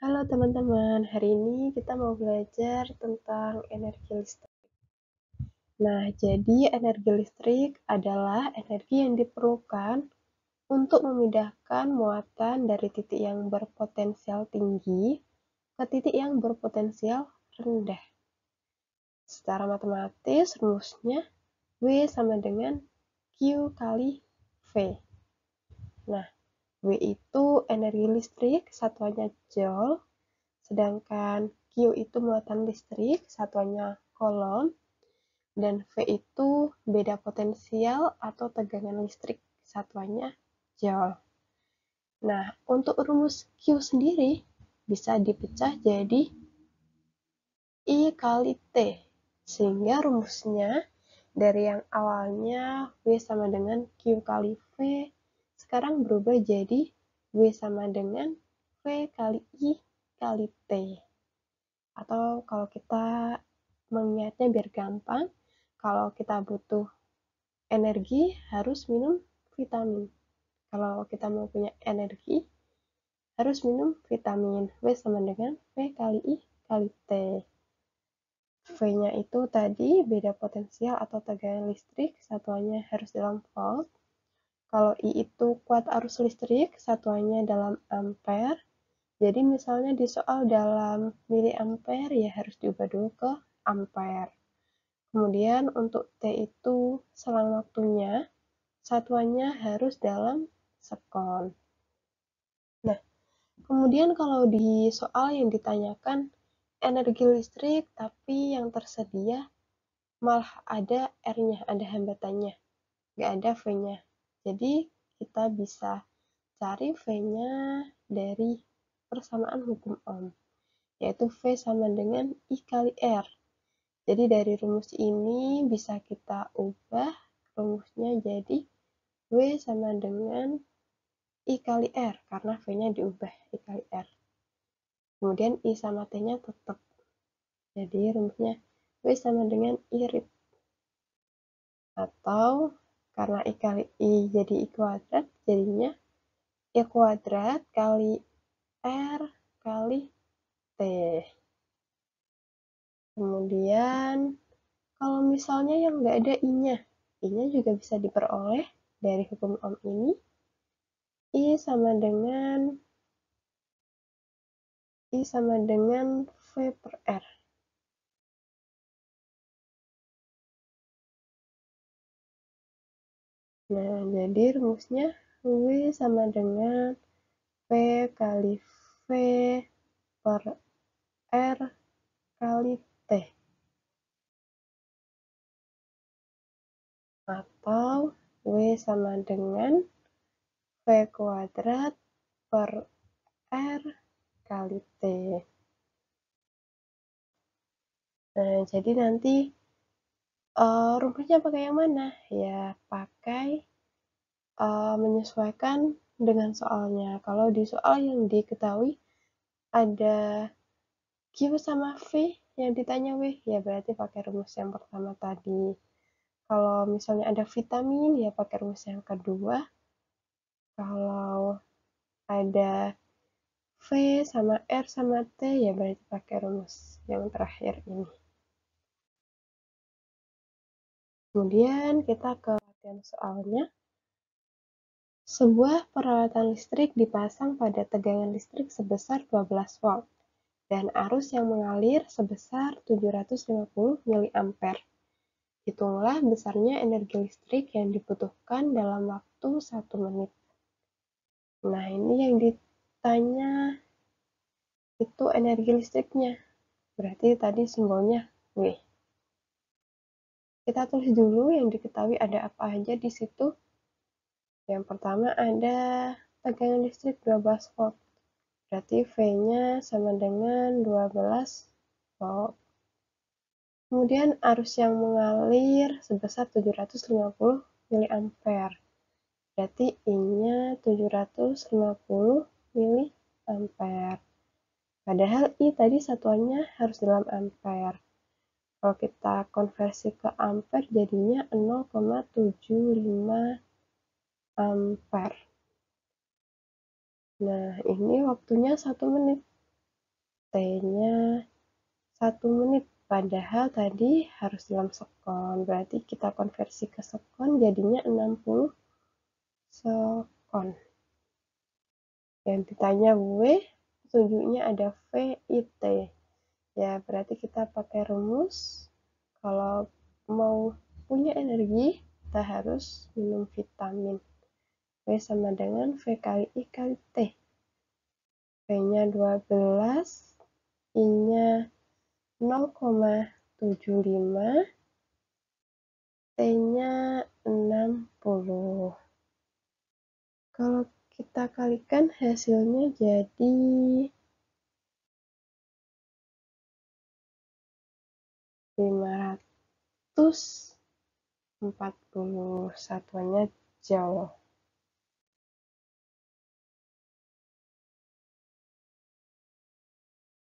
Halo teman-teman, hari ini kita mau belajar tentang energi listrik. Nah, jadi energi listrik adalah energi yang diperlukan untuk memindahkan muatan dari titik yang berpotensial tinggi ke titik yang berpotensial rendah. Secara matematis, rumusnya W sama dengan Q kali V. Nah, W itu energi listrik, satuannya joule. Sedangkan Q itu muatan listrik, satuannya coulomb, dan V itu beda potensial atau tegangan listrik, satuannya joule. Nah, untuk rumus Q sendiri bisa dipecah jadi I kali T, sehingga rumusnya dari yang awalnya W sama dengan Q kali V, sekarang berubah jadi W sama dengan V kali I kali T. Atau kalau kita mengingatnya biar gampang, kalau kita butuh energi harus minum vitamin. Kalau kita mau punya energi harus minum vitamin. W sama dengan V kali I kali T. V-nya itu tadi beda potensial atau tegangan listrik, satuannya harus dalam volt. Kalau I itu kuat arus listrik, satuannya dalam ampere. Jadi misalnya di soal dalam miliampere ya harus diubah dulu ke ampere. Kemudian untuk T itu selang waktunya, satuannya harus dalam sekon. Nah, kemudian kalau di soal yang ditanyakan energi listrik tapi yang tersedia malah ada R-nya, ada hambatannya, nggak ada V-nya. Jadi kita bisa cari V-nya dari persamaan hukum Ohm, yaitu V sama dengan I kali R. Jadi dari rumus ini bisa kita ubah rumusnya jadi W sama dengan I kali R, karena V-nya diubah I kali R. Kemudian I sama T-nya tetap. Jadi rumusnya W sama dengan I rib. Atau karena I kali I jadi I kuadrat, jadinya I kuadrat kali R kali T. Kemudian kalau misalnya yang nggak ada I-nya, I-nya juga bisa diperoleh dari hukum Ohm ini. I sama dengan V per R. Nah, jadi rumusnya W sama dengan V kali V per R kali T. Atau W sama dengan V kuadrat per R kali T. Nah, jadi nanti rumusnya pakai yang mana? Ya, pakai menyesuaikan dengan soalnya. Kalau di soal yang diketahui ada Q sama V yang ditanya W, ya berarti pakai rumus yang pertama tadi. Kalau misalnya ada vitamin, ya pakai rumus yang kedua. Kalau ada V sama R sama T, ya berarti pakai rumus yang terakhir ini. Kemudian kita ke latihan soalnya. Sebuah peralatan listrik dipasang pada tegangan listrik sebesar 12 volt dan arus yang mengalir sebesar 750 mA. Hitunglah besarnya energi listrik yang dibutuhkan dalam waktu 1 menit. Nah, ini yang ditanya itu energi listriknya. Berarti tadi simbolnya W. Kita tulis dulu yang diketahui ada apa aja di situ. Yang pertama ada tegangan listrik 12 volt. Berarti V-nya sama dengan 12 volt. Kemudian arus yang mengalir sebesar 750 mA. Berarti I-nya 750 mA. Padahal I tadi satuannya harus dalam ampere. Kalau kita konversi ke ampere jadinya 0,75 ampere. Nah, ini waktunya 1 menit. T-nya 1 menit, padahal tadi harus dalam sekon. Berarti kita konversi ke sekon jadinya 60 sekon. Yang ditanya W, petunjuknya ada VIT. Ya, berarti kita pakai rumus. Kalau mau punya energi, kita harus minum vitamin. V sama dengan V kali I kali T. V-nya 12, I-nya 0,75, T-nya 60. Kalau kita kalikan hasilnya jadi 540 satuannya joule.